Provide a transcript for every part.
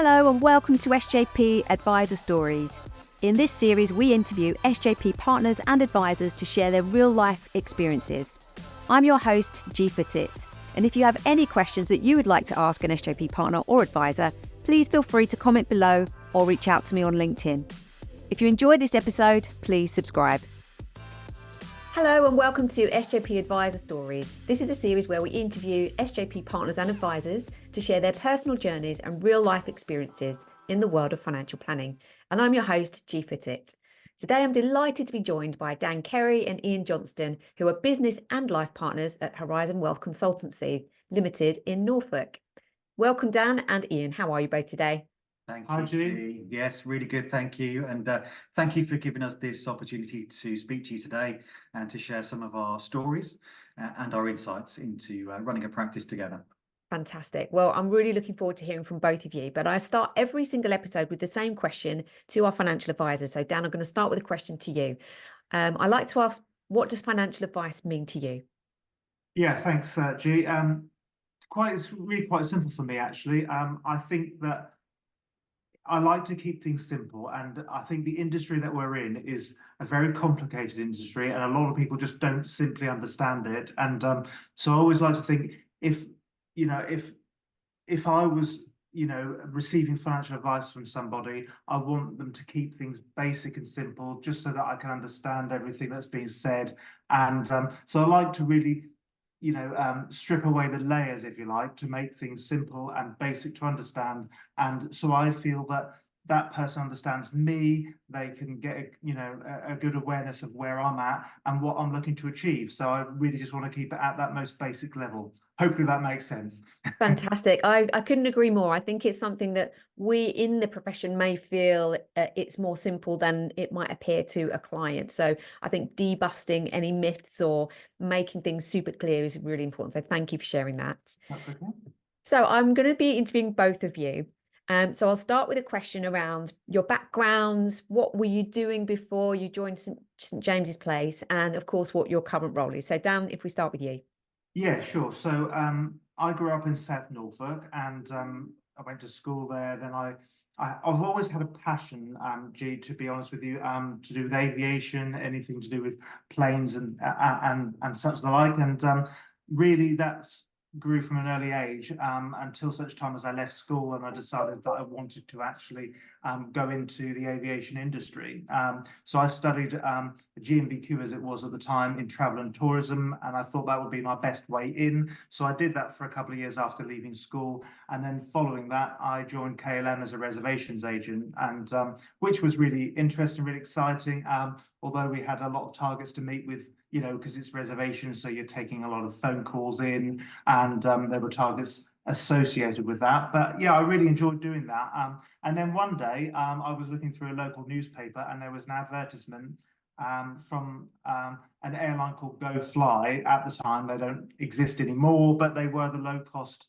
Hello and welcome to SJP Advisor Stories. In this series, we interview SJP partners and advisors to share their real-life experiences. I'm your host, G for Tit, and if you have any questions that you would like to ask an SJP partner or advisor, please feel free to comment below or reach out to me on LinkedIn. If you enjoyed this episode, please subscribe. Hello and welcome to SJP Advisor Stories. This is a series where we interview SJP partners and advisors to share their personal journeys and real-life experiences in the world of financial planning. And I'm your host, G for Tit. Today I'm delighted to be joined by Kerry and Iain Johnstone, who are business and life partners at Horizon Wealth Consultancy Limited in Norfolk. Welcome, Dan and Iain. How are you both today? Thank you. Hi, G. Yes, really good. Thank you. And thank you for giving us this opportunity to speak to you today and to share some of our stories and our insights into running a practice together. Fantastic. Well, I'm really looking forward to hearing from both of you, but I start every single episode with the same question to our financial advisors. So Dan, I'm going to start with a question to you. I like to ask, what does financial advice mean to you? Yeah, thanks, G. It's really quite simple for me, actually. I think that I like to keep things simple, and I think the industry that we're in is a very complicated industry, and a lot of people just don't simply understand it. And so I always like to think if I was receiving financial advice from somebody, I want them to keep things basic and simple, just so that I can understand everything that's being said. And so I like to really strip away the layers, if you like, to make things simple and basic to understand. And so I feel that that person understands me, they can get a good awareness of where I'm at and what I'm looking to achieve. So I really just want to keep it at that most basic level. Hopefully that makes sense. Fantastic. I couldn't agree more. I think it's something that we in the profession may feel it's more simple than it might appear to a client. So I think debusting any myths or making things super clear is really important. So thank you for sharing that. That's okay. So I'm going to be interviewing both of you. So I'll start with a question around your backgrounds. What were you doing before you joined St James's Place? And of course, what your current role is. So Dan, if we start with you. Yeah, sure. So I grew up in South Norfolk, and I went to school there. Then I've always had a passion, G, to be honest with you, to do with aviation, anything to do with planes and such the like. And really, that's grew from an early age until such time as I left school and I decided that I wanted to actually go into the aviation industry. So I studied GMBQ, as it was at the time, in travel and tourism, and I thought that would be my best way in. So I did that for a couple of years after leaving school, and then following that I joined KLM as a reservations agent, and which was really interesting, really exciting, although we had a lot of targets to meet with, because it's reservations, so you're taking a lot of phone calls in, and there were targets associated with that. But yeah, I really enjoyed doing that. And then one day I was looking through a local newspaper, and there was an advertisement from an airline called Go Fly. At the time, they don't exist anymore, but they were the low-cost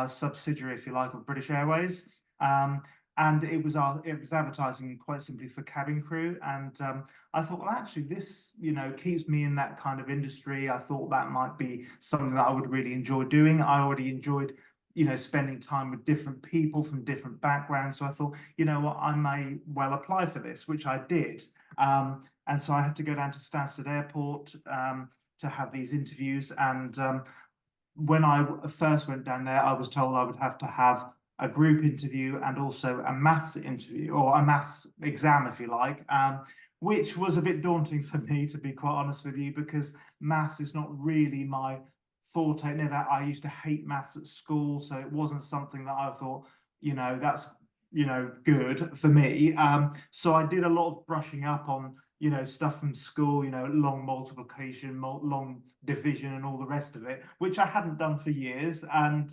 subsidiary, if you like, of British Airways. And it was advertising quite simply for cabin crew. And I thought, well, actually, this, keeps me in that kind of industry. I thought that might be something that I would really enjoy doing. I already enjoyed, spending time with different people from different backgrounds. So I thought, what, I may well apply for this, which I did. And so I had to go down to Stansted Airport to have these interviews. And when I first went down there, I was told I would have to have a group interview and also a maths interview, or a maths exam, if you like, which was a bit daunting for me, to be quite honest with you, because maths is not really my forte. Never. I used to hate maths at school, so it wasn't something that I thought, that's, good for me. So I did a lot of brushing up on, stuff from school, long multiplication, long division, and all the rest of it, which I hadn't done for years. And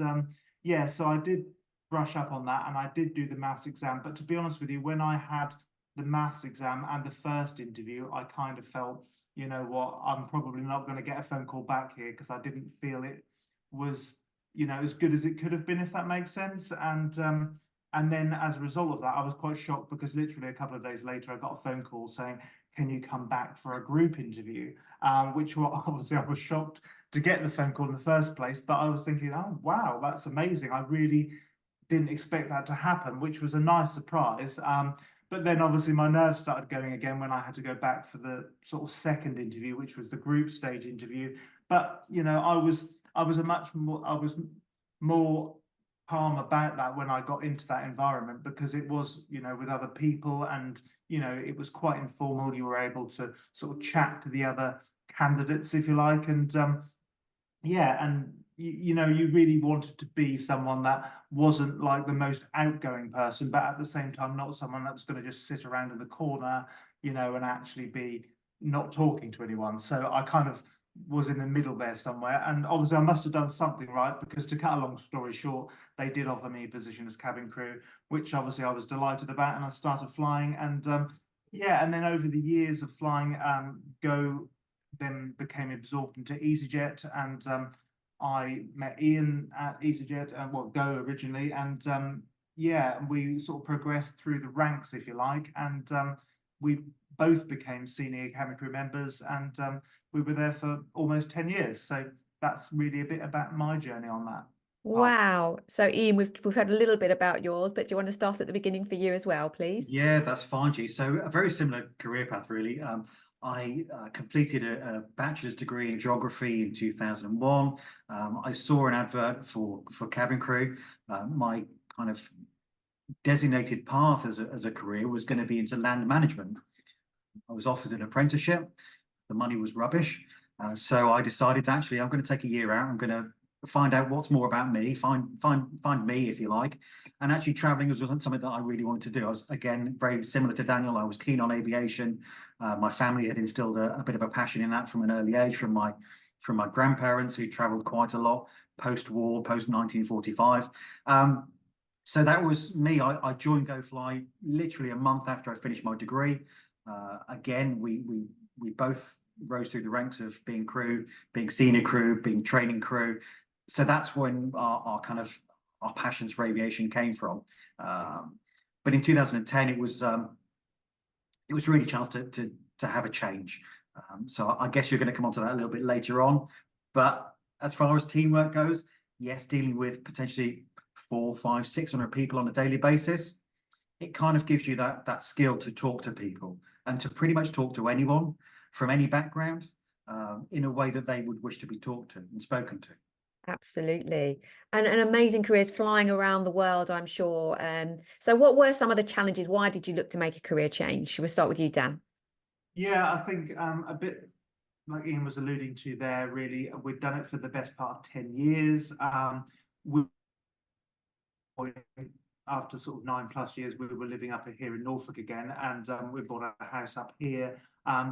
yeah, so I did brush up on that, and I did do the maths exam. But to be honest with you, when I had the maths exam and the first interview, I kind of felt, what, I'm probably not going to get a phone call back here, because I didn't feel it was, as good as it could have been, if that makes sense. And then as a result of that, I was quite shocked, because literally a couple of days later, I got a phone call saying, can you come back for a group interview? Which obviously I was shocked to get the phone call in the first place, but I was thinking, oh, wow, that's amazing. I really didn't expect that to happen, which was a nice surprise. But then obviously my nerves started going again when I had to go back for the sort of second interview, which was the group stage interview. But you know, I was more calm about that when I got into that environment, because it was, you know, with other people, and you know, it was quite informal. You were able to sort of chat to the other candidates, if you like, and yeah, and you know, you really wanted to be someone that wasn't like the most outgoing person, but at the same time not someone that was going to just sit around in the corner, you know, and actually be not talking to anyone. So I kind of was in the middle there somewhere, and obviously I must have done something right, because to cut a long story short, they did offer me a position as cabin crew, which obviously I was delighted about, and I started flying. And yeah, and then over the years of flying, Go then became absorbed into EasyJet, and I met Iain at EasyJet, and well, Go originally, and yeah, we sort of progressed through the ranks, if you like, and we both became senior cabin crew members, and we were there for almost 10 years. So that's really a bit about my journey on that. Wow. So Iain, we've heard a little bit about yours, but do you want to start at the beginning for you as well, please? Yeah, that's fine, G. So a very similar career path, really. I completed a bachelor's degree in geography in 2001. I saw an advert for cabin crew. My kind of designated path as a career was going to be into land management. I was offered an apprenticeship. The money was rubbish. So I decided, actually, I'm going to take a year out. I'm going to find out what's more about me, find me, if you like. And actually traveling was something that I really wanted to do. I was, again, very similar to Daniel. I was keen on aviation. My family had instilled a bit of a passion in that from an early age, from my grandparents, who traveled quite a lot post-war, post-1945. So that was me. I joined GoFly literally a month after I finished my degree. Again, we both rose through the ranks of being crew, being senior crew, being training crew. So that's when our passions for aviation came from. But in 2010, it was really a chance to have a change. So I guess you're going to come on to that a little bit later on. But as far as teamwork goes, yes, dealing with potentially 400, 500, 600 people on a daily basis, it kind of gives you that skill to talk to people and to pretty much talk to anyone from any background in a way that they would wish to be talked to and spoken to. Absolutely. And an amazing careers flying around the world, I'm sure. So what were some of the challenges? Why did you look to make a career change? Should we start with you, Dan? Yeah, I think a bit like Iain was alluding to there, really, we've done it for the best part of 10 years. We After sort of 9+ years, we were living up here in Norfolk again, and we bought a house up here.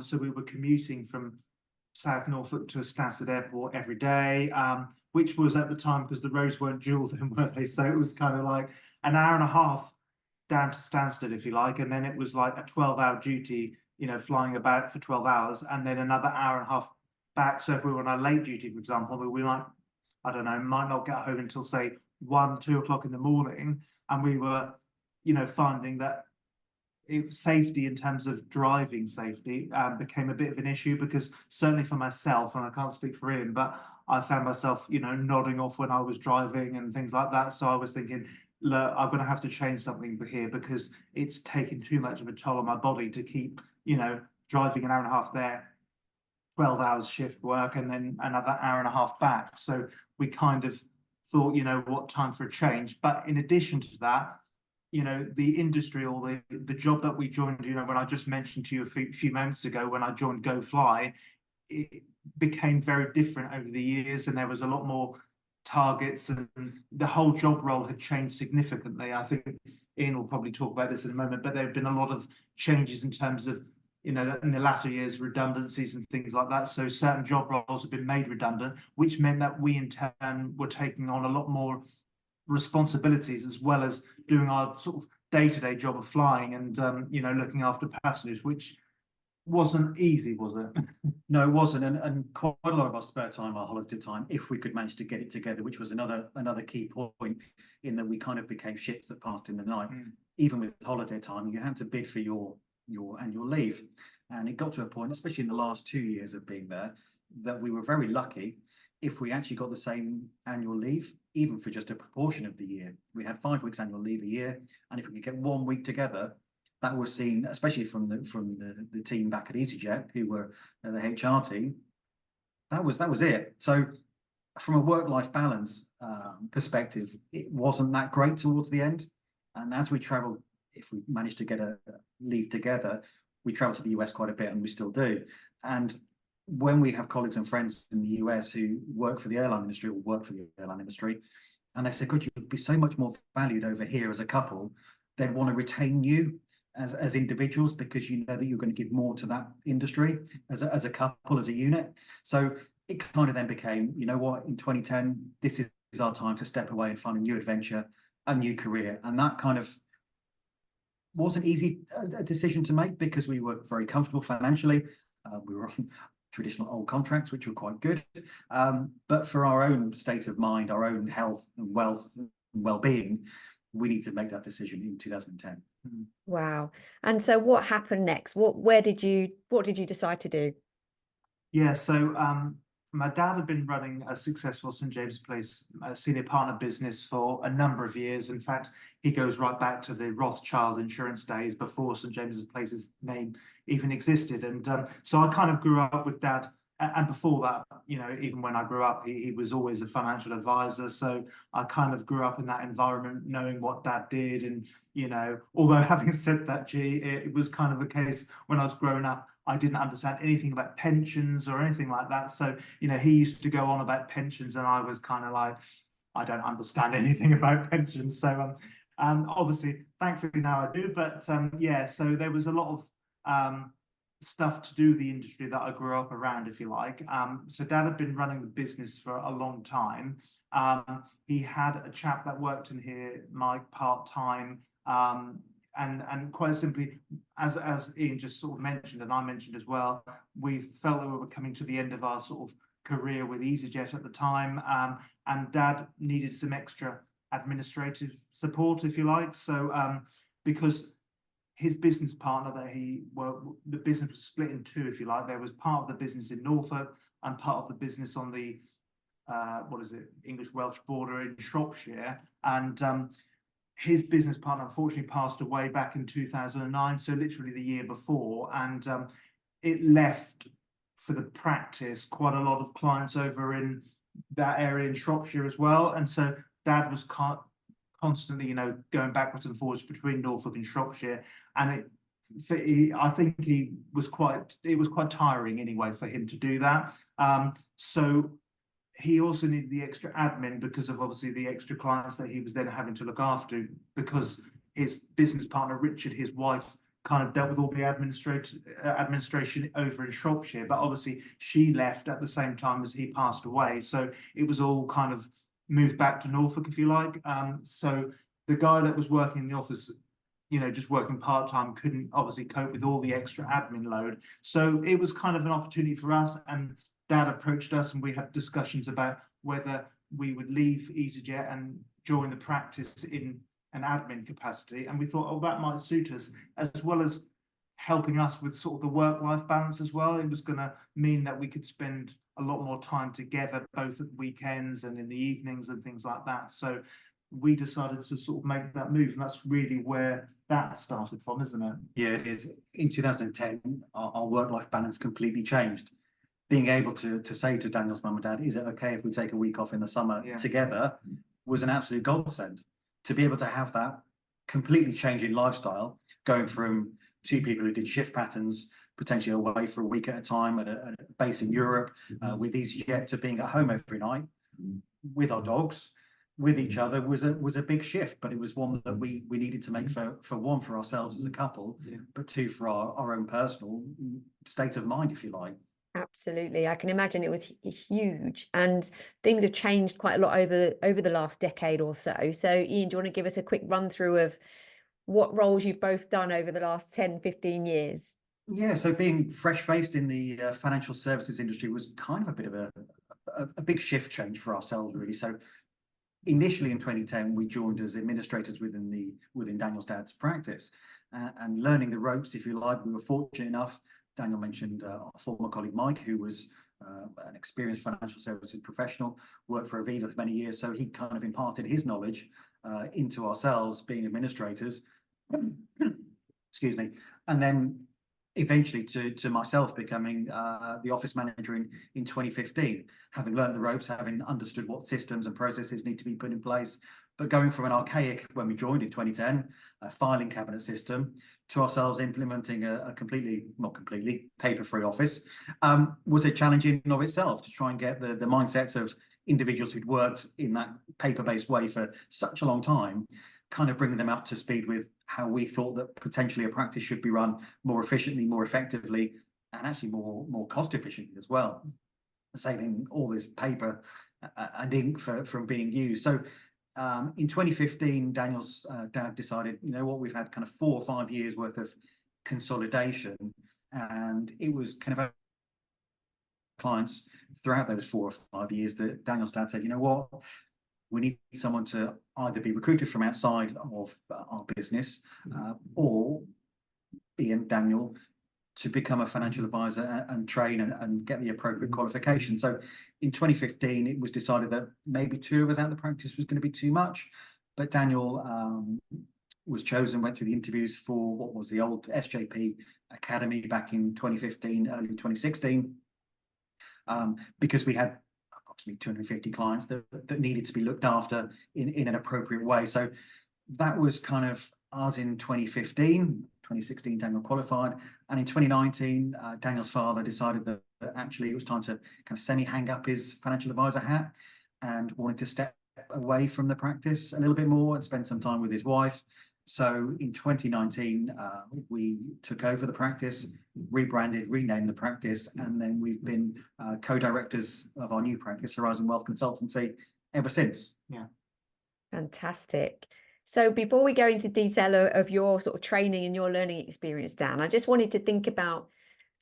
So we were commuting from South Norfolk to Stansted Airport every day, which was at the time, because the roads weren't dual then, were they? So it was kind of like an hour and a half down to Stansted, if you like, and then it was like a 12-hour duty, you know, flying about for 12 hours, and then another hour and a half back. So if we were on a late duty, for example, we might, I don't know, might not get home until say 1, 2 o'clock in the morning, and we were, you know, finding that safety in terms of driving safety became a bit of an issue, because certainly for myself, and I can't speak for him, but I found myself, you know, nodding off when I was driving and things like that. So I was thinking, look, I'm going to have to change something here, because it's taking too much of a toll on my body to keep, you know, driving an hour and a half there, 12 hours shift work, and then another hour and a half back. So we kind of thought, you know, what, time for a change. But in addition to that, you know, the industry, or the job that we joined, you know, when I just mentioned to you a few moments ago, when I joined GoFly, it became very different over the years, and there was a lot more targets, and the whole job role had changed significantly. I think Iain will probably talk about this in a moment, but there have been a lot of changes in terms of, you know, in the latter years, redundancies and things like that. So certain job roles have been made redundant, which meant that we in turn were taking on a lot more responsibilities, as well as doing our sort of day-to-day job of flying and you know, looking after passengers, which wasn't easy, was it? No, it wasn't, and quite a lot of our spare time, our holiday time, if we could manage to get it together, which was another key point, in that we kind of became ships that passed in the night. Even with holiday time, you had to bid for your annual leave, and it got to a point, especially in the last 2 years of being there, that we were very lucky if we actually got the same annual leave even for just a proportion of the year. We had 5 weeks annual leave a year, and if we could get 1 week together, that was seen, especially from the team back at EasyJet, who were the HR team. That was it. So from a work-life balance perspective, it wasn't that great towards the end. And as we travelled, if we managed to get a leave together, we travelled to the US quite a bit, and we still do. And when we have colleagues and friends in the US who work for the airline industry or work for the airline industry, and they say, "God, you'd be so much more valued over here as a couple," they'd want to retain you as individuals, because you know that you're going to give more to that industry as a couple, as a unit. So it kind of then became, you know what, in 2010, this is our time to step away and find a new adventure, a new career. And that kind of wasn't easy a decision to make, because we were very comfortable financially. We were on traditional old contracts, which were quite good. But for our own state of mind, our own health and wealth and well-being, we need to make that decision in 2010. Wow. And so what happened next? What did you decide to do? Yeah, so my dad had been running a successful St James's Place senior partner business for a number of years. In fact, he goes right back to the Rothschild insurance days, before St James's Place's name even existed. And so I kind of grew up with Dad. And before that, you know, even when I grew up, he was always a financial advisor. So I kind of grew up in that environment, knowing what Dad did. And, you know, although having said that, it was kind of a case when I was growing up, I didn't understand anything about pensions or anything like that. So, you know, he used to go on about pensions, and I was kind of like, I don't understand anything about pensions. So obviously, thankfully now I do. But yeah, so there was a lot of stuff to do with the industry that I grew up around, if you like. So Dad had been running the business for a long time. He had a chap that worked in here, Mike, part-time. And quite simply, as Ian just sort of mentioned, and I mentioned as well, we felt that we were coming to the end of our sort of career with EasyJet at the time, and Dad needed some extra administrative support, if you like. So because his business partner the business was split in two, if you like. There was part of the business in Norfolk and part of the business on the English Welsh border in Shropshire. And his business partner unfortunately passed away back in 2009, so literally the year before, and it left for the practice quite a lot of clients over in that area in Shropshire as well. And so Dad was constantly, you know, going backwards and forwards between Norfolk and Shropshire, and I think it was quite tiring anyway for him to do that. So he also needed the extra admin, because of obviously the extra clients that he was then having to look after, because his business partner Richard, his wife, kind of dealt with all the administration over in Shropshire, but obviously she left at the same time as he passed away, so it was all kind of moved back to Norfolk, if you like. So the guy that was working in the office, you know, just working part-time, couldn't obviously cope with all the extra admin load. So it was kind of an opportunity for us, and Dad approached us, and we had discussions about whether we would leave EasyJet and join the practice in an admin capacity. And we thought, oh, that might suit us, as well as helping us with sort of the work-life balance as well. It was going to mean that we could spend a lot more time together, both at weekends and in the evenings and things like that. So we decided to sort of make that move, and that's really where that started from, isn't it? Yeah, it is. In 2010, our work-life balance completely changed. Being able to say to Daniel's mum and dad, "Is it okay if we take a week off in the summer together?" was an absolute godsend. To be able to have that completely changing lifestyle, going from two people who did shift patterns, potentially away for a week at a time at a base in Europe, with EasyJet, to being at home every night with our dogs, with each other, was a big shift. But it was one that we needed to make for one, for ourselves as a couple, but two, for our own personal state of mind, if you like. Absolutely. I can imagine it was huge, and things have changed quite a lot over the last decade or so. So Ian, do you want to give us a quick run through of what roles you've both done over the last 10, 15 years? Yeah, so being fresh-faced in the financial services industry was kind of a bit of a big shift change for ourselves, really. So initially in 2010, we joined as administrators within Daniel's dad's practice, and learning the ropes, if you like. We were fortunate enough, Daniel mentioned our former colleague Mike, who was an experienced financial services professional, worked for Aviva for many years, so he kind of imparted his knowledge into ourselves, being administrators. Excuse me, and then eventually to myself becoming the office manager in 2015, having learned the ropes, having understood what systems and processes need to be put in place, but going from an archaic, when we joined in 2010, a filing cabinet system, to ourselves implementing a completely, not completely, paper-free office, was a challenge in and of itself to try and get the mindsets of individuals who'd worked in that paper-based way for such a long time, kind of bringing them up to speed with how we thought that potentially a practice should be run more efficiently, more effectively, and actually more cost efficiently as well, saving all this paper and ink from being used. So in 2015, Daniel's dad decided, you know what, we've had kind of 4 or 5 years worth of consolidation, and it was kind of clients throughout those 4 or 5 years that Daniel's dad said, you know what, we need someone to either be recruited from outside of our business or Ian, Daniel, to become a financial advisor and train and get the appropriate qualification. So in 2015, it was decided that maybe 2 of us out of the practice was going to be too much, but Daniel was chosen, went through the interviews for what was the old SJP Academy back in 2015, early 2016, because we had approximately 250 clients that needed to be looked after in an appropriate way. So that was kind of us in 2015. 2016, Daniel qualified, and in 2019, Daniel's father decided that actually it was time to kind of semi-hang up his financial advisor hat and wanted to step away from the practice a little bit more and spend some time with his wife. So in 2019, we took over the practice, rebranded, renamed the practice, and then we've been co-directors of our new practice, Horizon Wealth Consultancy, ever since. Yeah. Fantastic. So before we go into detail of your sort of training and your learning experience, Dan, I just wanted to think about,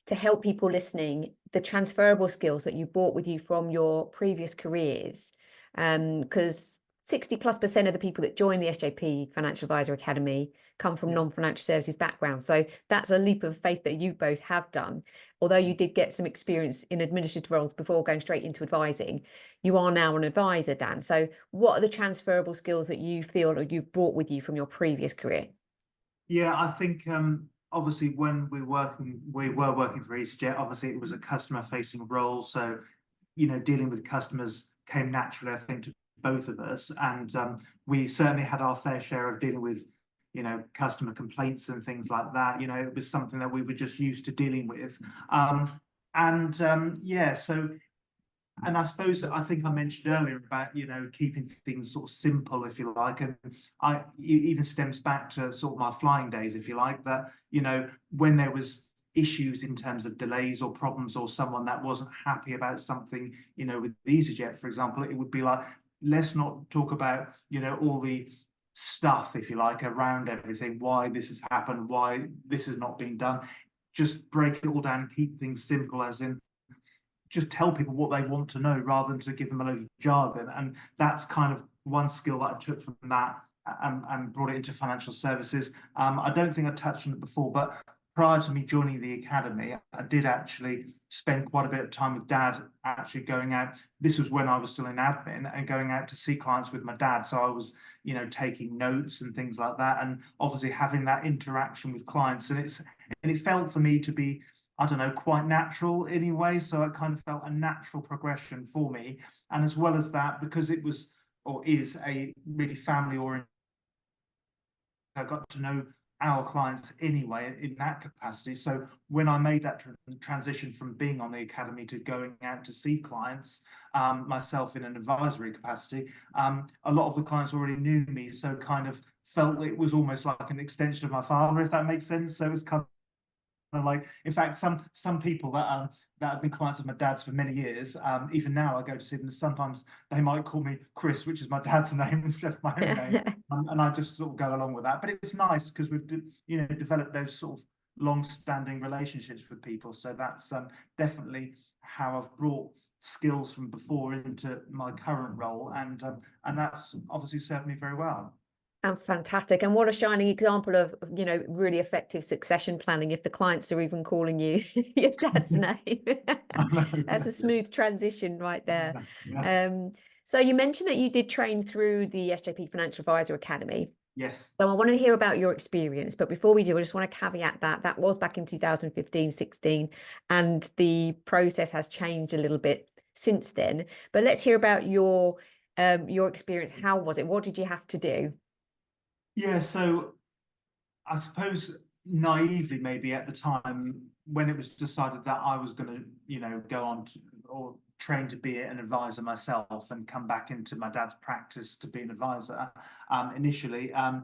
to help people listening, the transferable skills that you brought with you from your previous careers. Because 60+% of the people that join the SJP Financial Advisor Academy come from non-financial services backgrounds. So that's a leap of faith that you both have done. Although you did get some experience in administrative roles before going straight into advising, you are now an advisor, Dan. So what are the transferable skills that you feel that you've brought with you from your previous career? Yeah, I think obviously when we were working for EasyJet, obviously it was a customer-facing role. So, you know, dealing with customers came naturally, I think, to both of us. And we certainly had our fair share of dealing with, you know, customer complaints and things like that. You know, it was something that we were just used to dealing with. Yeah, so, and I suppose I think I mentioned earlier about, you know, keeping things sort of simple, if you like, and it even stems back to sort of my flying days, if you like, that, you know, when there was issues in terms of delays or problems, or someone that wasn't happy about something, you know, with EasyJet, for example, it would be like, let's not talk about, you know, all the stuff, if you like, around everything, why this has happened, why this has not been done. Just break it all down and keep things simple, as in just tell people what they want to know rather than to give them a load of jargon. And that's kind of one skill that I took from that and brought it into financial services. I don't think I touched on it before, but prior to me joining the academy, I did actually spend quite a bit of time with Dad, actually going out. This was when I was still in admin, and going out to see clients with my dad. So I was, you know, taking notes and things like that, and obviously having that interaction with clients. And it felt for me to be, I don't know, quite natural anyway. So it kind of felt a natural progression for me. And as well as that, because it was, or is, a really family oriented, I got to know our clients anyway in that capacity. So when I made that transition from being on the academy to going out to see clients, myself in an advisory capacity, a lot of the clients already knew me, so kind of felt it was almost like an extension of my father, if that makes sense. So it was kind of like, in fact, some people that have been clients of my dad's for many years, even now I go to see them, sometimes they might call me Chris, which is my dad's name, instead of my own name, and I just sort of go along with that. But it's nice because we've, you know, developed those sort of long-standing relationships with people. So that's definitely how I've brought skills from before into my current role, and that's obviously served me very well. And fantastic. And what a shining example of, really effective succession planning if the clients are even calling you your dad's name. That's a smooth transition right there. Yeah. So you mentioned that you did train through the SJP Financial Advisor Academy. Yes. So I want to hear about your experience, but before we do, I just want to caveat that was back in 2015-16, and the process has changed a little bit since then. But let's hear about your experience. How was it? What did you have to do? Yeah, so I suppose naively, maybe at the time when it was decided that I was going to, go on to, or train to be an advisor myself and come back into my dad's practice to be an advisor. Initially, I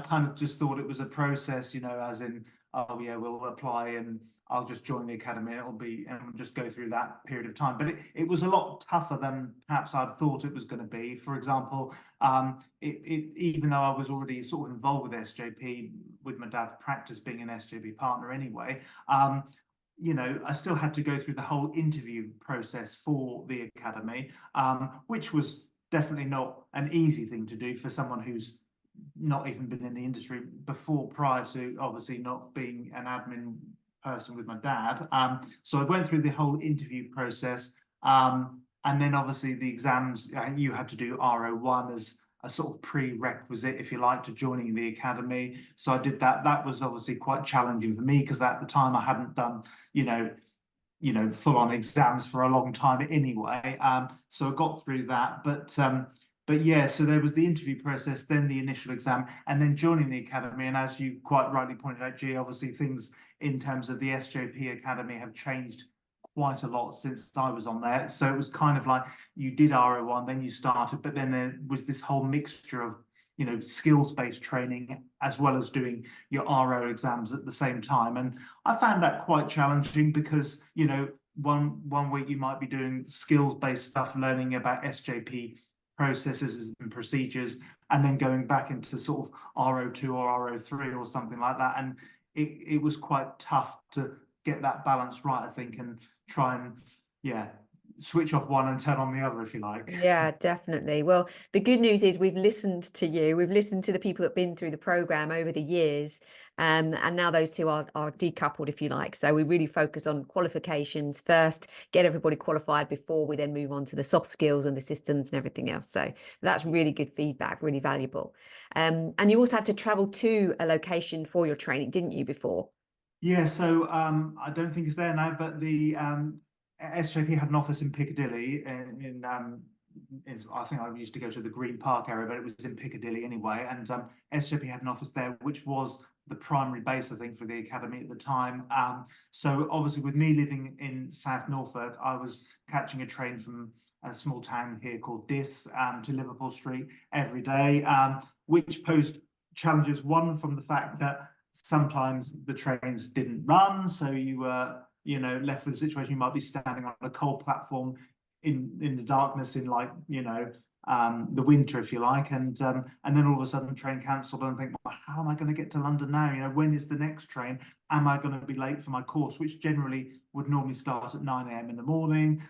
kind of just thought it was a process, as in, oh yeah, we'll apply and I'll just join the academy and we'll just go through that period of time. But it was a lot tougher than perhaps I'd thought it was going to be. For example, even though I was already sort of involved with SJP, with my dad's practice being an SJP partner anyway, I still had to go through the whole interview process for the academy, which was definitely not an easy thing to do for someone who's not even been in the industry before, prior to obviously not being an admin person with my dad. So I went through the whole interview process, and then obviously the exams. You had to do RO1 as a sort of prerequisite, if you like, to joining the academy. So I did that. That was obviously quite challenging for me because at the time I hadn't done, full-on exams for a long time anyway. So I got through that, but yeah, so there was the interview process, then the initial exam, and then joining the academy. And as you quite rightly pointed out, G, obviously things in terms of the SJP Academy have changed quite a lot since I was on there. So it was kind of like you did RO1, then you started, but then there was this whole mixture of, skills-based training as well as doing your RO exams at the same time. And I found that quite challenging because, one week you might be doing skills-based stuff, learning about SJP processes and procedures, and then going back into sort of RO2 or RO3 or something like that. And it was quite tough to get that balance right, I think, and try and, switch off one and turn on the other, if you like. Yeah, definitely. Well, the good news is we've listened to you. We've listened to the people that have been through the program over the years. And now those two are decoupled, if you like. So we really focus on qualifications first, get everybody qualified before we then move on to the soft skills and the systems and everything else. So that's really good feedback, really valuable. And you also had to travel to a location for your training, didn't you, before? Yeah, so I don't think it's there now, but the SJP had an office in Piccadilly. I think I used to go to the Green Park area, but it was in Piccadilly anyway. And SJP had an office there, which was the primary base, I think, for the academy at the time. So obviously, with me living in South Norfolk, I was catching a train from a small town here called Diss to Liverpool Street every day, which posed challenges. One, from the fact that sometimes the trains didn't run, so you were, left with a situation. You might be standing on a coal platform in the darkness in the winter, if you like, and then all of a sudden the train cancelled, and think, well, how am I going to get to London now? When is the next train? Am I going to be late for my course, which generally would normally start at 9 a.m. in the morning?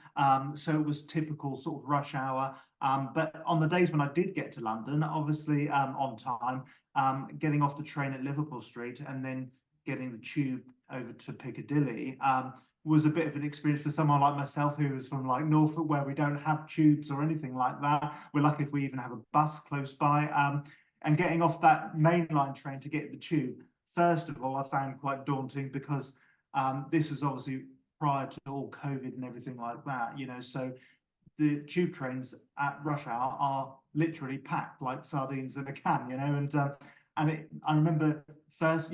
So it was typical sort of rush hour. But on the days when I did get to London, obviously on time, getting off the train at Liverpool Street and then getting the tube over to Piccadilly was a bit of an experience for someone like myself who was from like Norfolk, where we don't have tubes or anything like that. We're lucky if we even have a bus close by. And getting off that mainline train to get the tube, first of all, I found quite daunting because this was obviously prior to all COVID and everything like that, so the tube trains at rush hour are literally packed like sardines in a can, I remember the first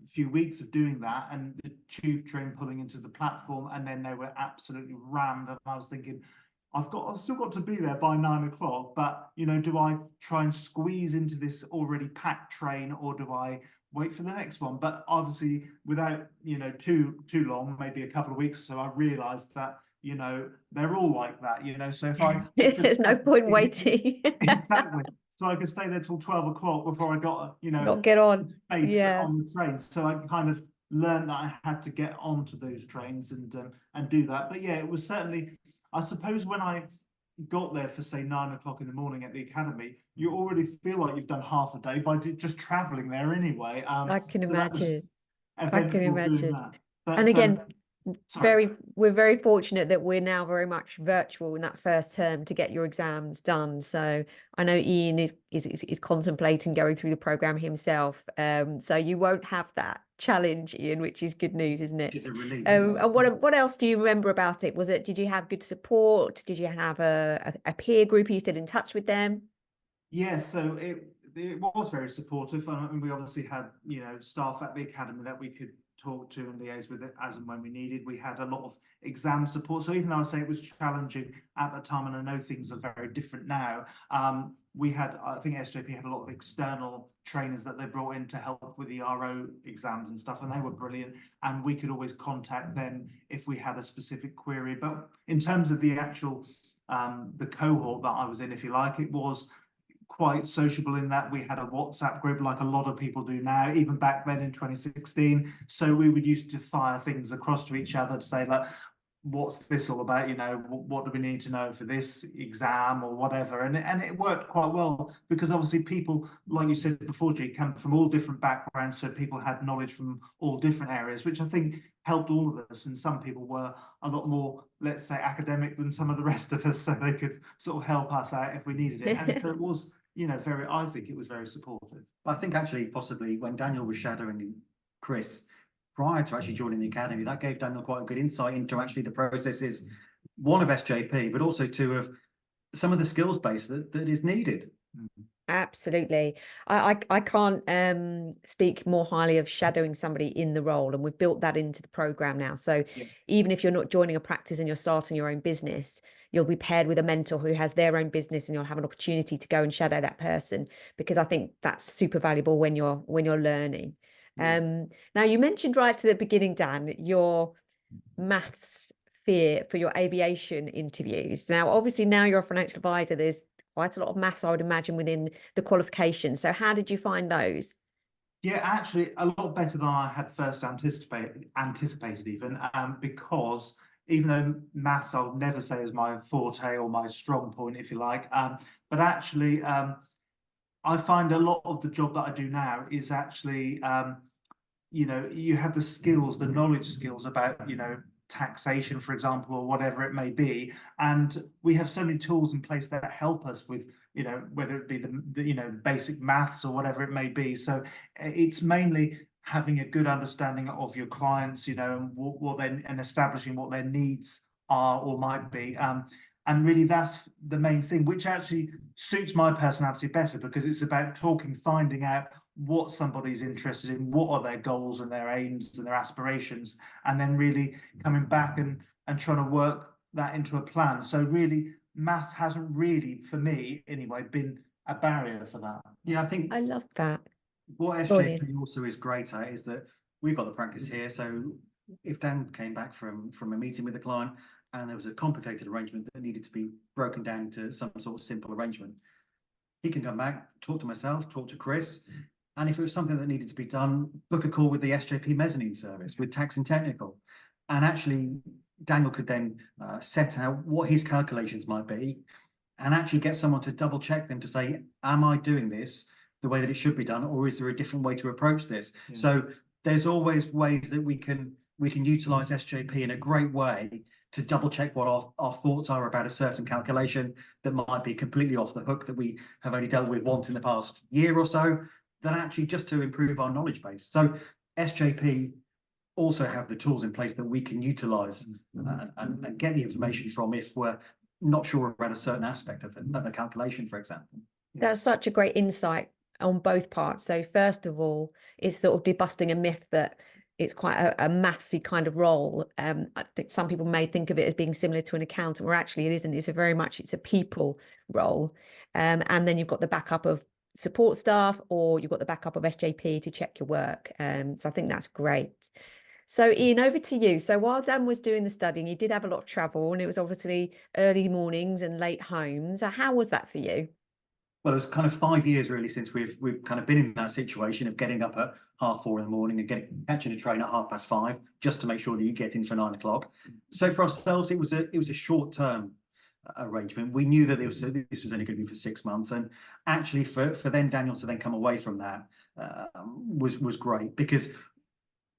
few weeks of doing that, and the tube train pulling into the platform, and then they were absolutely rammed. And I was thinking, I've still got to be there by 9 o'clock, but do I try and squeeze into this already packed train, or do I wait for the next one? But obviously, without too long, maybe a couple of weeks or so, I realised that they're all like that. So if I there's no point waiting. Exactly. So I could stay there till 12 o'clock before I got not get on space on the train. So I kind of learned that I had to get onto those trains and do that. But yeah, it was certainly, I suppose, when I got there for say 9 o'clock in the morning at the academy, you already feel like you've done half a day by just traveling there anyway. I can So that was imagine. I can eventful doing imagine. that. And But again, sorry. we're very fortunate that we're now very much virtual in that first term to get your exams done. So I know Ian is contemplating going through the program himself. So you won't have that challenge, Ian, which is good news, isn't it? Which is a relief. And what else do you remember about it? Did you have good support? Did you have a peer group? Are you still in touch with them? Yeah, so it was very supportive, and we obviously had staff at the academy that we could talk to and liaise with it as and when we needed. We had a lot of exam support. So even though I say it was challenging at the time, and I know things are very different now, I think SJP had a lot of external trainers that they brought in to help with the RO exams and stuff, and they were brilliant. And we could always contact them if we had a specific query. But in terms of the actual the cohort that I was in, if you like, it was quite sociable in that we had a WhatsApp group like a lot of people do now, even back then in 2016. So we would used to fire things across to each other to say, like, what's this all about? What do we need to know for this exam or whatever? And it worked quite well because obviously people, like you said before, G, come from all different backgrounds. So people had knowledge from all different areas, which I think helped all of us. And some people were a lot more, let's say, academic than some of the rest of us, so they could sort of help us out if we needed it. And so it was, I think it was very supportive. I think actually possibly when Daniel was shadowing Chris prior to actually joining the academy, that gave Daniel quite a good insight into actually the processes, one of SJP, but also two of some of the skills base that is needed. Absolutely. I can't speak more highly of shadowing somebody in the role, and we've built that into the program now. So even if you're not joining a practice and you're starting your own business, you'll be paired with a mentor who has their own business, and you'll have an opportunity to go and shadow that person, because I think that's super valuable when you're learning. Now you mentioned right to the beginning, Dan, your maths fear for your aviation interviews. Now, obviously, now you're a financial advisor, there's quite a lot of maths, I would imagine, within the qualifications. So how did you find those? Yeah, actually, a lot better than I had first anticipated even, because even though maths I'll never say is my forte or my strong point, if you like, but actually, I find a lot of the job that I do now is actually, you have the skills, the knowledge skills about, taxation, for example, or whatever it may be. And we have so many tools in place that help us with, whether it be the basic maths or whatever it may be. So it's mainly having a good understanding of your clients, and what and establishing what their needs are or might be. And really, that's the main thing, which actually suits my personality better, because it's about talking, finding out what somebody's interested in, what are their goals and their aims and their aspirations, and then really coming back and trying to work that into a plan. So really, maths hasn't really, for me anyway, been a barrier for that. Yeah, I think I love that. what SJP also is great at is that we've got the practice here. So if Dan came back from a meeting with a client and there was a complicated arrangement that needed to be broken down into some sort of simple arrangement, he can come back, talk to myself, talk to Chris, and if it was something that needed to be done, book a call with the SJP mezzanine service with tax and technical. And actually, Daniel could then set out what his calculations might be and actually get someone to double check them to say, am I doing this the way that it should be done, or is there a different way to approach this? So there's always ways that we can utilize SJP in a great way to double check what our thoughts are about a certain calculation that might be completely off the hook, that we have only dealt with once in the past year or so, that actually just to improve our knowledge base. So SJP also have the tools in place that we can utilize and get the information from if we're not sure about a certain aspect of a calculation, for example. That's such a great insight on both parts. So first of all, it's sort of debusting a myth that it's quite a mathsy kind of role. I think some people may think of it as being similar to an accountant, where actually it isn't. It's a people role. And then you've got the backup of support staff, or you've got the backup of SJP to check your work. So I think that's great. So Ian, over to you. So while Dan was doing the studying, he did have a lot of travel, and it was obviously early mornings and late homes. So how was that for you? Well, it was kind of 5 years really since we've kind of been in that situation of getting up at 4:30 in the morning and catching a train at 5:30 just to make sure that you get in for 9 o'clock. So for ourselves, it was a short term arrangement. We knew that this was only going to be for 6 months, and actually for then Daniel to then come away from that was great, because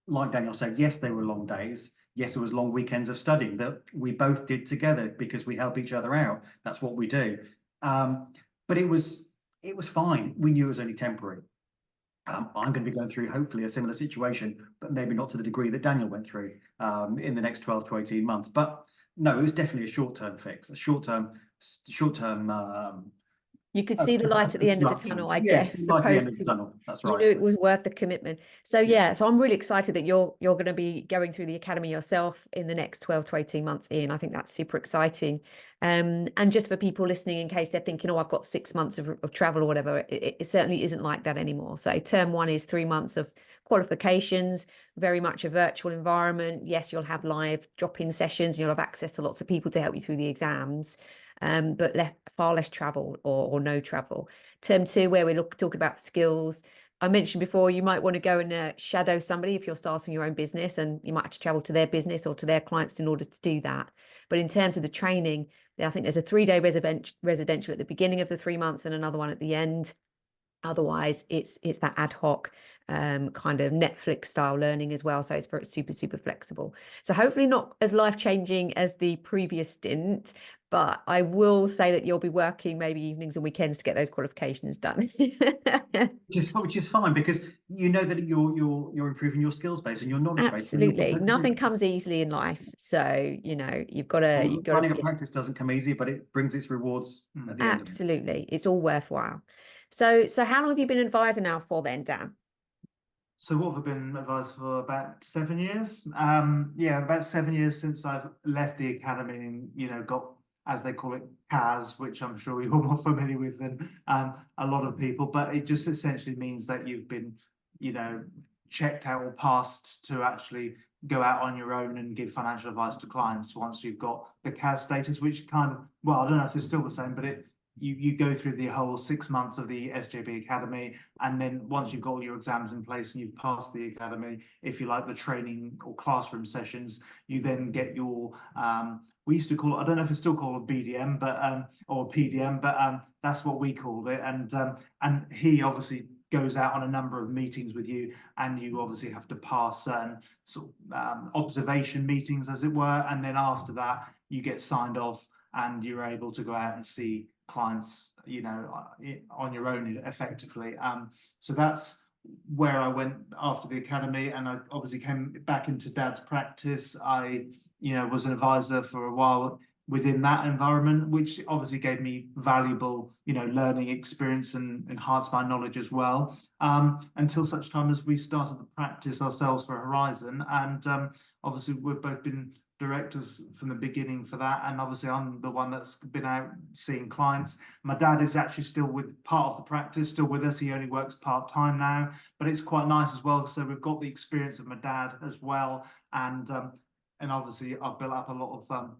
like Daniel said, yes, they were long days. Yes, it was long weekends of studying that we both did together because we help each other out. That's what we do. But it was fine. We knew it was only temporary. I'm going to be going through hopefully a similar situation, but maybe not to the degree that Daniel went through in the next 12 to 18 months. But no, it was definitely a short-term fix, a short-term You could see the light at the end of the tunnel, I yes, guess, light at the end of opposed the to tunnel. That's you right. knew it was worth the commitment. So Yeah. so I'm really excited that you're going to be going through the academy yourself in the next 12 to 18 months, Ian. I think that's super exciting. And just for people listening, in case they're thinking, oh, I've got 6 months of travel or whatever, it certainly isn't like that anymore. So term 1 is 3 months of qualifications, very much a virtual environment. Yes, you'll have live drop-in sessions, you'll have access to lots of people to help you through the exams, but far less travel or no travel. Term 2, where we're talking about skills. I mentioned before, you might want to go and shadow somebody if you're starting your own business, and you might have to travel to their business or to their clients in order to do that. But in terms of the training, I think there's a 3-day residential at the beginning of the 3 months and another one at the end. Otherwise, it's that ad hoc kind of Netflix style learning as well. So it's very super flexible. So hopefully not as life-changing as the previous stint, but I will say that you'll be working maybe evenings and weekends to get those qualifications done. Which is fine, because you know that you're improving your skills base and your knowledge base. Absolutely, nothing comes easily in life. So you've got to running a practice doesn't come easy, but it brings its rewards at the end. Absolutely, it's all worthwhile. So how long have you been an advisor now for then, Dan? So what have I been advised for? About 7 years. Yeah, about 7 years since I've left the academy and, got, as they call it, CAS, which I'm sure you're more familiar with than a lot of people. But it just essentially means that you've been, checked out or passed to actually go out on your own and give financial advice to clients once you've got the CAS status, which kind of, well, I don't know if it's still the same, but you go through the whole 6 months of the SJP Academy, and then once you've got all your exams in place and you've passed the academy, if you like, the training or classroom sessions, you then get your we used to call it, I don't know if it's still called a BDM, but or PDM, but that's what we called it. And he obviously goes out on a number of meetings with you, and you obviously have to pass certain sort of observation meetings, as it were, and then after that you get signed off and you're able to go out and see clients, on your own effectively. So that's where I went after the academy, and I obviously came back into Dad's practice. I, was an advisor for a while within that environment, which obviously gave me valuable, learning experience and enhanced my knowledge as well. Until such time as we started the practice ourselves for Horizon, and obviously we've both been directors from the beginning for that, and obviously I'm the one that's been out seeing clients. My dad is actually still with part of the practice, still with us. He only works part-time now, but it's quite nice as well. So we've got the experience of my dad as well, and obviously I've built up a lot of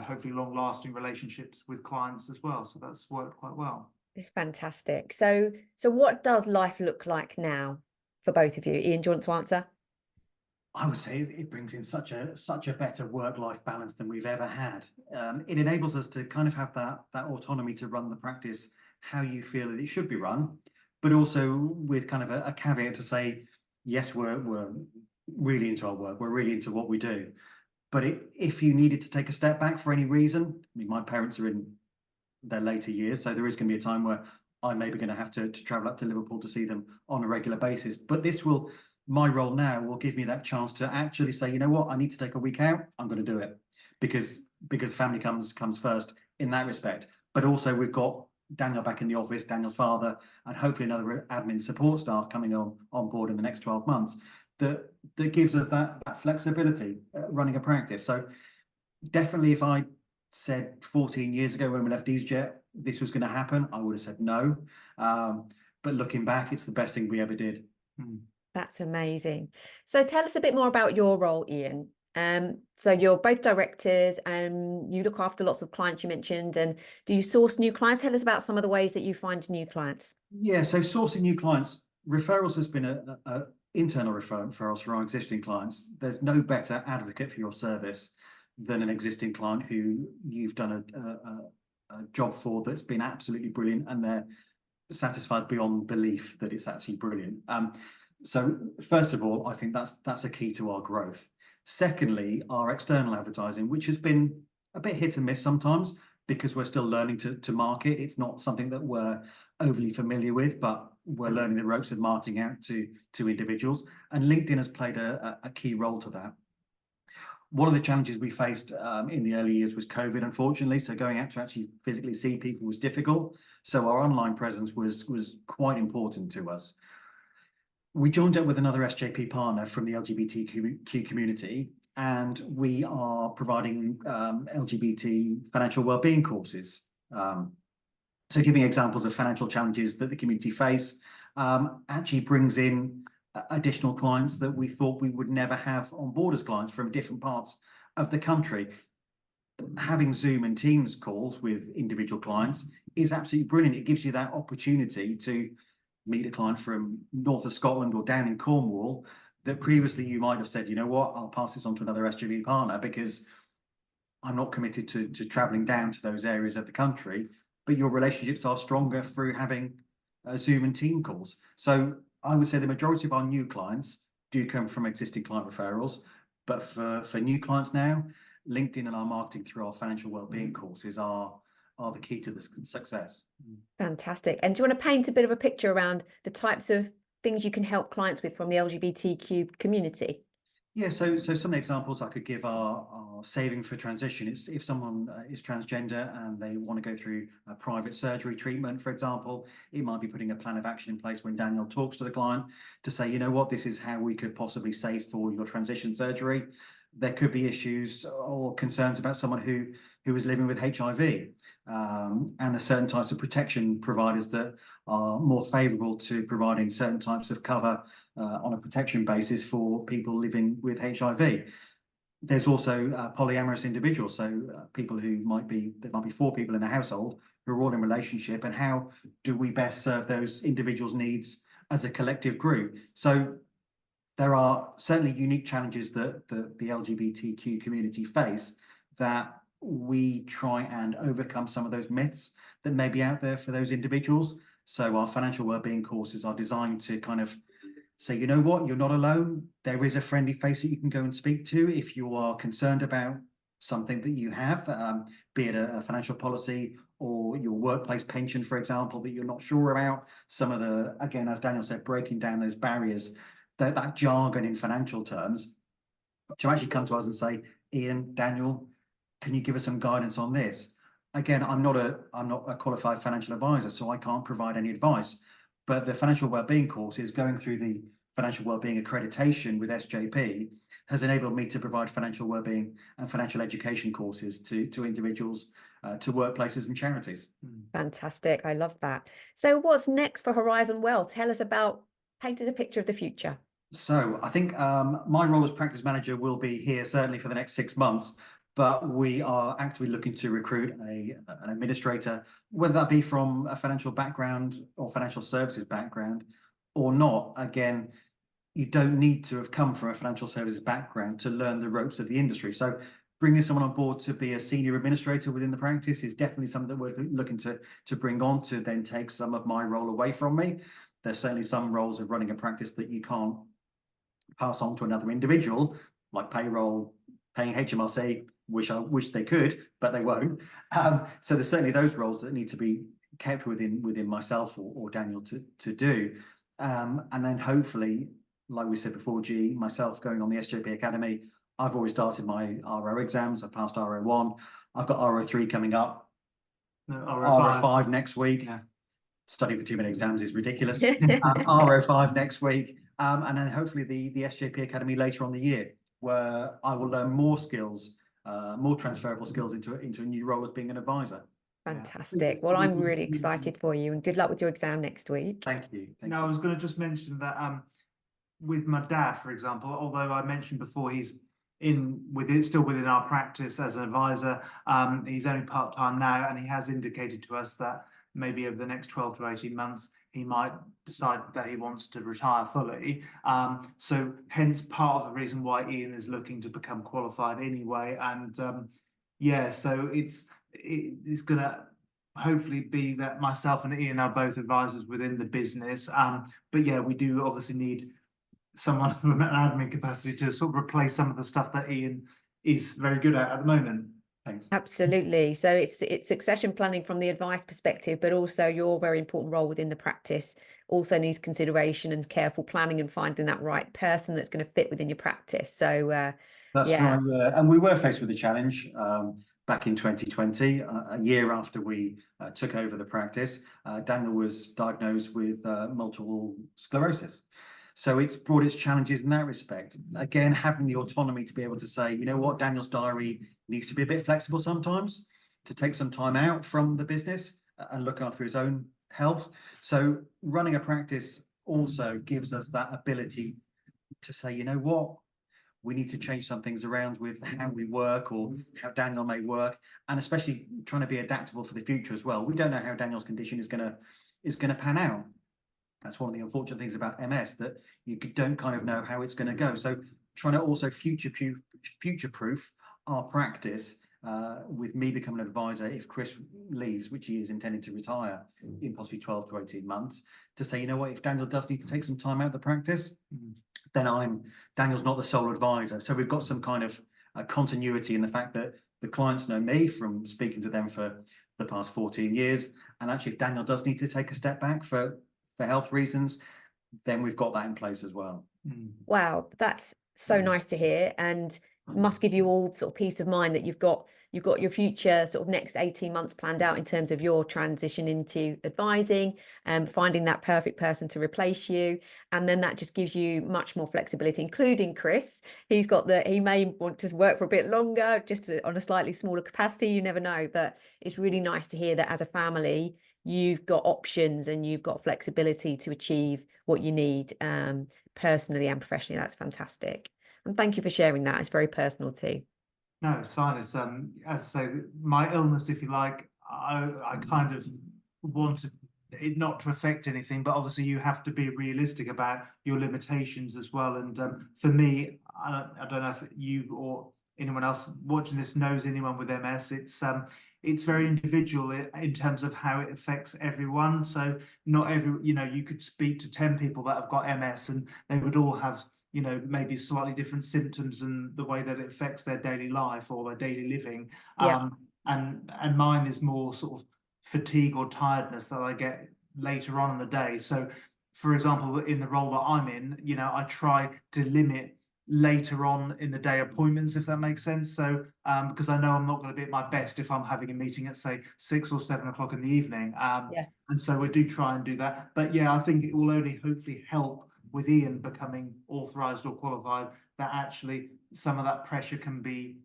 hopefully long-lasting relationships with clients as well. So that's worked quite well. It's fantastic. So what does life look like now for both of you? Ian, do you want to answer? I would say it brings in such a better work-life balance than we've ever had. It enables us to kind of have that autonomy to run the practice how you feel that it should be run, but also with kind of a caveat to say, yes, we're really into our work, we're really into what we do. But if you needed to take a step back for any reason, I mean, my parents are in their later years, so there is going to be a time where I'm maybe going to have to travel up to Liverpool to see them on a regular basis. But my role now will give me that chance to actually say, you know what, I need to take a week out, I'm going to do it, because family comes first in that respect. But also we've got Daniel back in the office, Daniel's father, and hopefully another admin support staff coming on board in the next 12 months. That gives us that flexibility running a practice. So definitely, if I said 14 years ago when we left EasyJet this was going to happen, I would have said no. But looking back, it's the best thing we ever did. That's amazing. So tell us a bit more about your role, Ian. So you're both directors and you look after lots of clients, you mentioned, and do you source new clients? Tell us about some of the ways that you find new clients. Yeah, so sourcing new clients, referrals has been a internal referrals for our existing clients. There's no better advocate for your service than an existing client who you've done a job for that's been absolutely brilliant, and they're satisfied beyond belief that it's actually brilliant. So first of all, I think that's a key to our growth. Secondly, our external advertising, which has been a bit hit and miss sometimes because we're still learning to market. It's not something that we're overly familiar with, but we're learning the ropes of marketing out to individuals, and LinkedIn has played a key role to that. One of the challenges we faced in the early years was COVID, unfortunately. So going out to actually physically see people was difficult. So our online presence was quite important to us. We joined up with another SJP partner from the LGBTQ community, and we are providing LGBT financial wellbeing courses. So giving examples of financial challenges that the community face actually brings in additional clients that we thought we would never have on board as clients from different parts of the country. Having Zoom and Teams calls with individual clients is absolutely brilliant. It gives you that opportunity to meet a client from north of Scotland or down in Cornwall that previously you might have said, you know what, I'll pass this on to another SJP partner because I'm not committed to travelling down to those areas of the country. But your relationships are stronger through having Zoom and team calls. So I would say the majority of our new clients do come from existing client referrals, but for new clients now, LinkedIn and our marketing through our financial wellbeing courses are the key to this success. Fantastic. And do you want to paint a bit of a picture around the types of things you can help clients with from the LGBTQ community? Yeah, so some examples I could give are saving for transition. It's if someone is transgender and they want to go through a private surgery treatment, for example, it might be putting a plan of action in place when Daniel talks to the client to say, you know what, this is how we could possibly save for your transition surgery. There could be issues or concerns about someone who is living with HIV, and there's certain types of protection providers that are more favourable to providing certain types of cover on a protection basis for people living with HIV. There's also polyamorous individuals, so people who there might be 4 people in a household who are all in relationship, and how do we best serve those individuals' needs as a collective group? So there are certainly unique challenges that the LGBTQ community face that we try and overcome some of those myths that may be out there for those individuals. So our financial wellbeing courses are designed to kind of say, you know what, you're not alone. There is a friendly face that you can go and speak to if you are concerned about something that you have, be it a financial policy or your workplace pension, for example, that you're not sure about. Some of the, again, as Daniel said, breaking down those barriers, that jargon in financial terms, to actually come to us and say, Ian, Daniel, can you give us some guidance on this? Again, I'm not a qualified financial advisor, so I can't provide any advice. But the financial wellbeing course is going through the financial wellbeing accreditation with SJP has enabled me to provide financial wellbeing and financial education courses to individuals, to workplaces and charities. Fantastic. I love that. So what's next for Horizon Wealth? Tell us about, painted a picture of the future. So I think my role as practice manager will be here certainly for the next 6 months, but we are actively looking to recruit an administrator, whether that be from a financial background or financial services background or not. Again, you don't need to have come from a financial services background to learn the ropes of the industry. So bringing someone on board to be a senior administrator within the practice is definitely something that we're looking to bring on to then take some of my role away from me. There's certainly some roles of running a practice that you can't pass on to another individual, like payroll, paying HMRC, which I wish they could, but they won't. So there's certainly those roles that need to be kept within myself or Daniel to do. And then hopefully, like we said before, myself going on the SJP Academy, I've already started my RO exams. I passed RO1. I've got RO3 coming up. No, RO5 next week. Yeah. Studying for too many exams is ridiculous. RO5 next week. And then hopefully the SJP Academy later on the year, where I will learn more skills, more transferable skills into a new role as being an advisor. Fantastic. Well, I'm really excited for you, and good luck with your exam next week. Thank you. I was going to just mention that with my dad, for example, although I mentioned before he's still within our practice as an advisor, he's only part-time now, and he has indicated to us that maybe over the next 12 to 18 months he might decide that he wants to retire fully. So hence part of the reason why Ian is looking to become qualified anyway. And yeah, so it's gonna hopefully be that myself and Ian are both advisors within the business. But yeah, we do obviously need someone from an admin capacity to sort of replace some of the stuff that Ian is very good at the moment. Thanks. Absolutely. So it's succession planning from the advice perspective, but also your very important role within the practice also needs consideration and careful planning and finding that right person that's going to fit within your practice. So That's yeah. right, yeah. And we were faced with a challenge back in 2020, a year after we took over the practice. Daniel was diagnosed with multiple sclerosis. So it's brought its challenges in that respect. Again, having the autonomy to be able to say, you know what, Daniel's diary needs to be a bit flexible sometimes, to take some time out from the business and look after his own health. So running a practice also gives us that ability to say, you know what, we need to change some things around with how we work or how Daniel may work, and especially trying to be adaptable for the future as well. We don't know how Daniel's condition is going to pan out. That's one of the unfortunate things about MS, that you don't kind of know how it's going to go. So trying to also future-proof our practice with me becoming an advisor if Chris leaves, which he is intending to retire in possibly 12 to 18 months, to say, you know what, if Daniel does need to take some time out of the practice, then Daniel's not the sole advisor. So we've got some kind of continuity in the fact that the clients know me from speaking to them for the past 14 years. And actually, if Daniel does need to take a step back for health reasons, then we've got that in place as well. Wow, that's so nice to hear, and must give you all sort of peace of mind that you've got your future sort of next 18 months planned out in terms of your transition into advising and finding that perfect person to replace you. And then that just gives you much more flexibility, including Chris. He may want to work for a bit longer, just on a slightly smaller capacity, you never know. But it's really nice to hear that as a family, you've got options and you've got flexibility to achieve what you need personally and professionally. That's fantastic. And thank you for sharing that. It's very personal too. No, it's fine. It's as I say, my illness, if you like, I kind of wanted it not to affect anything, but obviously you have to be realistic about your limitations as well. And for me, I don't know if you or anyone else watching this knows anyone with MS. It's very individual in terms of how it affects everyone. So not you could speak to 10 people that have got MS and they would all have, maybe slightly different symptoms and the way that it affects their daily life or their daily living. Yeah. And mine is more sort of fatigue or tiredness that I get later on in the day. So, for example, in the role that I'm in, I try to limit later on in the day appointments, if that makes sense. So because I know I'm not going to be at my best if I'm having a meeting at say 6 or 7 o'clock in the evening. And so we do try and do that. But yeah, I think it will only hopefully help with Ian becoming authorized or qualified, that actually some of that pressure can be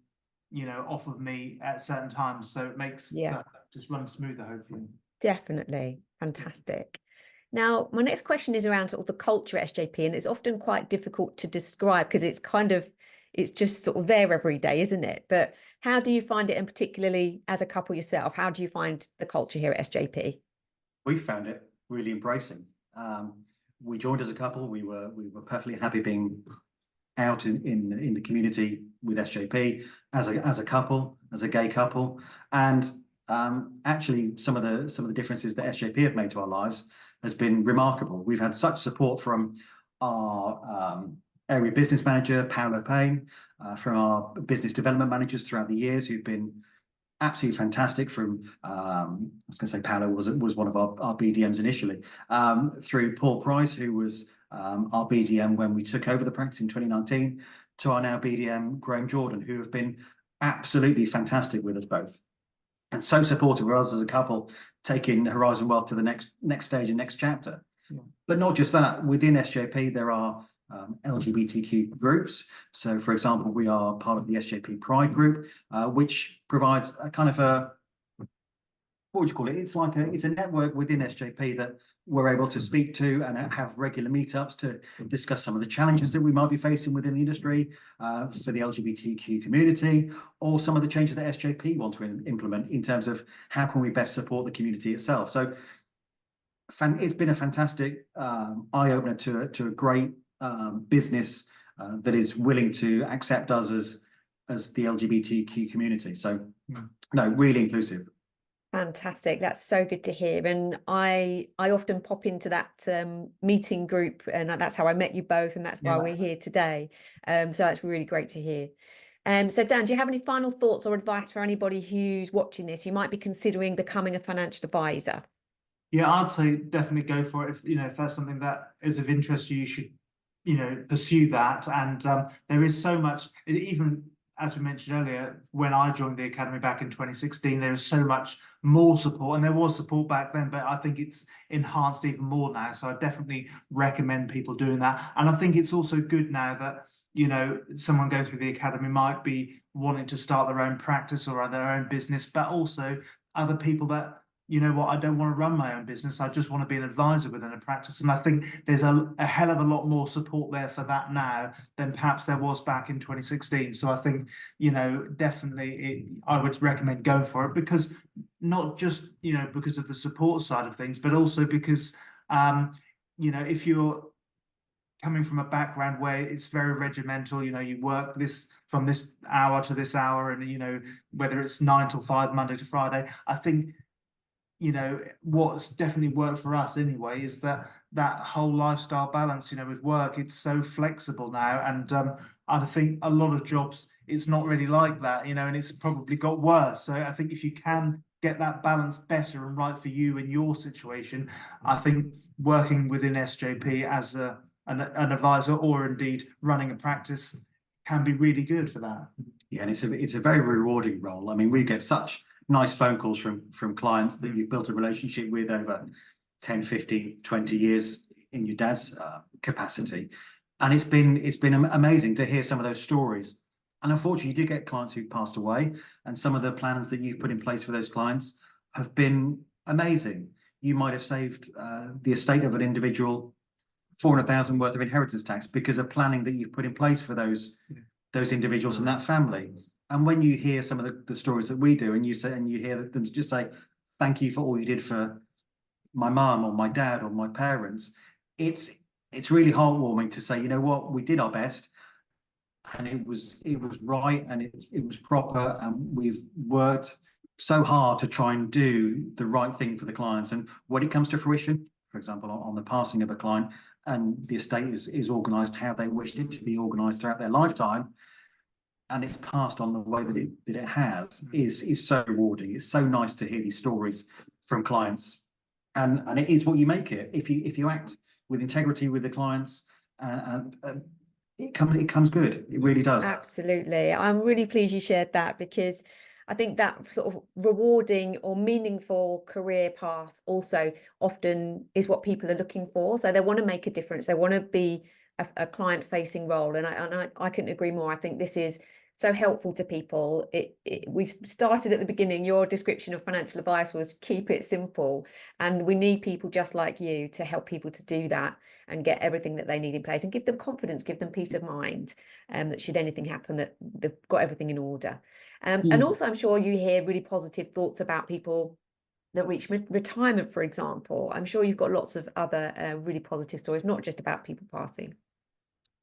off of me at certain times, so it makes that just run smoother, hopefully. Definitely. Fantastic. Now, my next question is around sort of the culture at SJP, and it's often quite difficult to describe because it's just sort of there every day, isn't it? But how do you find it, and particularly as a couple yourself, how do you find the culture here at SJP? We found it really embracing. We joined as a couple. We were perfectly happy being out in the community with SJP as a couple, as a gay couple, and actually some of the differences that SJP have made to our lives has been remarkable. We've had such support from our area business manager, Paolo Payne, from our business development managers throughout the years, who've been absolutely fantastic. From I was going to say Paolo was one of our BDMs initially, through Paul Price, who was our BDM when we took over the practice in 2019, to our now BDM Graham Jordan, who have been absolutely fantastic with us both, and so supportive of us as a couple, taking Horizon Wealth to the next stage and next chapter. But not just that, within SJP there are LGBTQ groups. So, for example, we are part of the SJP Pride group, which provides a kind of what would you call it? It's like it's a network within SJP that we're able to speak to and have regular meetups to discuss some of the challenges that we might be facing within the industry for the LGBTQ community, or some of the changes that SJP want to implement in terms of how can we best support the community itself. So it's been a fantastic eye-opener to a great business that is willing to accept us as the LGBTQ community. So no, really inclusive. Fantastic. That's so good to hear. And I often pop into that meeting group, and that's how I met you both, and that's why we're here today. So that's really great to hear. So Dan, do you have any final thoughts or advice for anybody who's watching this who might be considering becoming a financial advisor? Yeah, I'd say definitely go for it. If that's something that is of interest to you, you should pursue that. And there is so much, even as we mentioned earlier, when I joined the academy back in 2016, there is so much more support, and there was support back then, but I think it's enhanced even more now. So I definitely recommend people doing that. And I think it's also good now that someone going through the academy might be wanting to start their own practice or their own business, but also other people that, I don't want to run my own business. I just want to be an advisor within a practice. And I think there's a hell of a lot more support there for that now than perhaps there was back in 2016. So I think, definitely I would recommend going for it, because not just, because of the support side of things, but also because, if you're coming from a background where it's very regimental, you work from this hour to this hour, and, whether it's 9 till 5, Monday to Friday, I think, what's definitely worked for us anyway is that whole lifestyle balance, with work. It's so flexible now, and I think a lot of jobs it's not really like that, and it's probably got worse. So I think if you can get that balance better and right for you in your situation, I think working within SJP as an advisor, or indeed running a practice, can be really good for that. Yeah, and it's a very rewarding role. I mean, we get such nice phone calls from clients that you've built a relationship with over 10, 15, 20 years in your dad's capacity. And it's been amazing to hear some of those stories. And unfortunately, you do get clients who've passed away, and some of the plans that you've put in place for those clients have been amazing. You might have saved the estate of an individual 400,000 worth of inheritance tax because of planning that you've put in place for those individuals and that family. And when you hear some of the stories that we do, and you hear them just say, "Thank you for all you did for my mum or my dad or my parents," it's really heartwarming to say, you know what, we did our best, and it was right, and it was proper, and we've worked so hard to try and do the right thing for the clients. And when it comes to fruition, for example, on the passing of a client, and the estate is organised how they wished it to be organised throughout their lifetime, and it's passed on the way that it has, is so rewarding. It's so nice to hear these stories from clients, and it is what you make it. If you act with integrity with the clients, and it comes good. It really does. Absolutely. I'm really pleased you shared that, because I think that sort of rewarding or meaningful career path also often is what people are looking for. So they want to make a difference. They want to be a client-facing role, and I couldn't agree more. I think this is so helpful to people. We started at the beginning. Your description of financial advice was keep it simple, and we need people just like you to help people to do that and get everything that they need in place, and give them confidence, give them peace of mind, that should anything happen, that they've got everything in order. And also, I'm sure you hear really positive thoughts about people that reach retirement, for example. I'm sure you've got lots of other really positive stories, not just about people passing.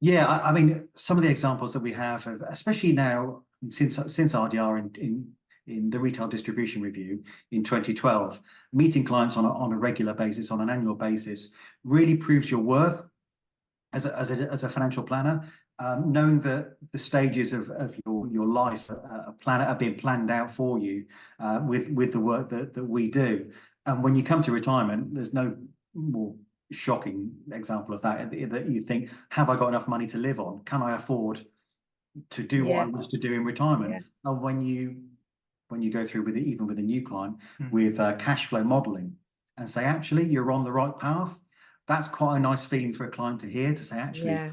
Yeah, I mean, some of the examples that we have, especially now since RDR in the retail distribution review in 2012, meeting clients on a regular basis, on an annual basis, really proves your worth as a financial planner. Knowing that the stages of your life are being planned out for you with the work that we do. And when you come to retirement, there's no more shocking example of that you think, have I got enough money to live on? Can I afford to do what I wish to do in retirement? Yeah. And when you go through with it, even with a new client, with cash flow modeling, and say, actually, you're on the right path, that's quite a nice feeling for a client to hear, to say, actually,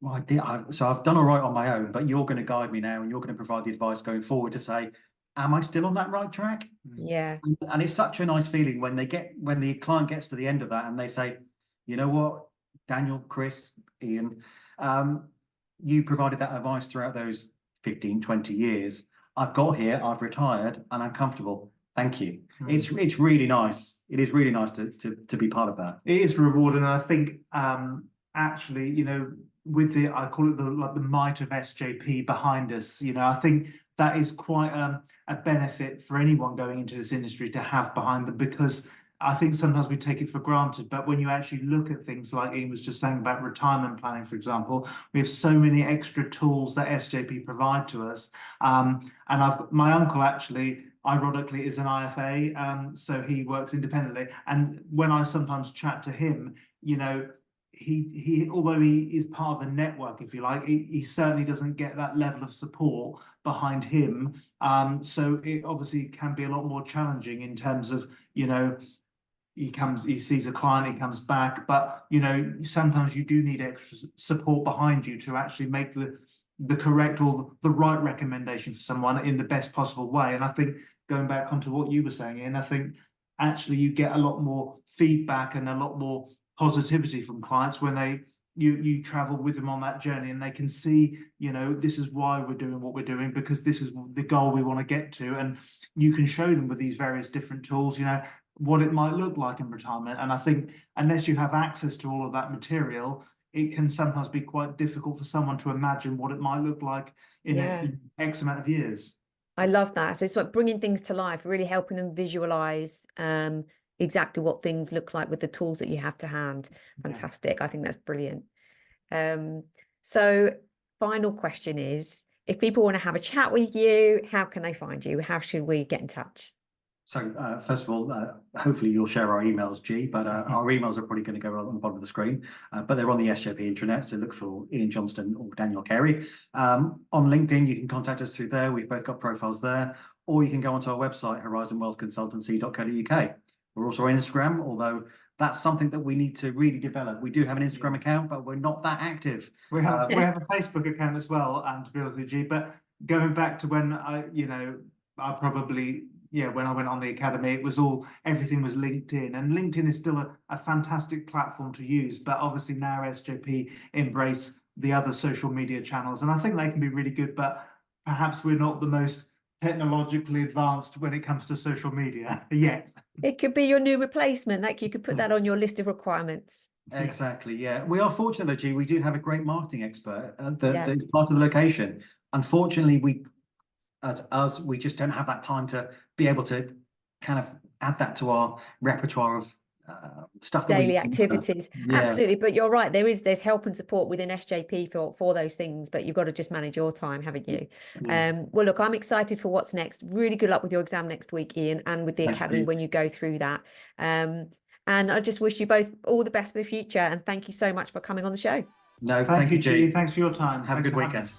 well, so I've done all right on my own, but you're going to guide me now, and you're going to provide the advice going forward to say, am I still on that right track? Yeah. And it's such a nice feeling when the client gets to the end of that and they say, you know what, Daniel, Chris, Ian, you provided that advice throughout those 15, 20 years. I've got here, I've retired, and I'm comfortable. Thank you. It's really nice. It is really nice to be part of that. It is rewarding, and I think actually, you know, with the, I call it the might of SJP behind us, you know, I think that is quite a benefit for anyone going into this industry to have behind them, because I think sometimes we take it for granted, but when you actually look at things like Ian was just saying about retirement planning, for example, we have so many extra tools that SJP provide to us. And my uncle actually, ironically, is an IFA, so he works independently. And when I sometimes chat to him, you know, he although he is part of a network, if you like, he certainly doesn't get that level of support behind him. So it obviously can be a lot more challenging in terms of, you know, he sees a client, he comes back, but you know, sometimes you do need extra support behind you to actually make the correct or the right recommendation for someone in the best possible way. And I think going back onto what you were saying, Ian, I think actually you get a lot more feedback and a lot more positivity from clients when you travel with them on that journey, and they can see, you know, this is why we're doing what we're doing, because this is the goal we want to get to. And you can show them with these various different tools, you know, what it might look like in retirement. And I think unless you have access to all of that material, it can sometimes be quite difficult for someone to imagine what it might look like in X amount of years. I love that. So it's like bringing things to life, really helping them visualize exactly what things look like with the tools that you have to hand. Fantastic. I think that's brilliant. So final question is, if people want to have a chat with you, how can they find you? How should we get in touch? So first of all, hopefully you'll share our emails, G, but our emails are probably going to go on the bottom of the screen, but they're on the SJP intranet, so look for Iain Johnstone or Daniel Kerry. On LinkedIn, you can contact us through there. We've both got profiles there, or you can go onto our website, horizonwealthconsultancy.co.uk. We're also on Instagram, although that's something that we need to really develop. We do have an Instagram account, but we're not that active. We have a Facebook account as well, to be honest with you, but going back to when when I went on the academy, it was everything was LinkedIn, and LinkedIn is still a fantastic platform to use. But obviously now SJP embrace the other social media channels, and I think they can be really good, but perhaps we're not the most technologically advanced when it comes to social media yet. It could be your new replacement. Like, you could put that on your list of requirements. Exactly. Yeah, we are fortunate though, G. We do have a great marketing expert that is part of the location. Unfortunately, we just don't have that time to be able to kind of add that to our repertoire of stuff, daily activities. Absolutely. But you're right, there's help and support within SJP for those things, but you've got to just manage your time, haven't you? Well, look, I'm excited for what's next. Really good luck with your exam next week, Ian, and with the academy when you go through that. And I just wish you both all the best for the future, and thank you so much for coming on the show. No, thank you, G. Thanks for your time. Have a good weekend.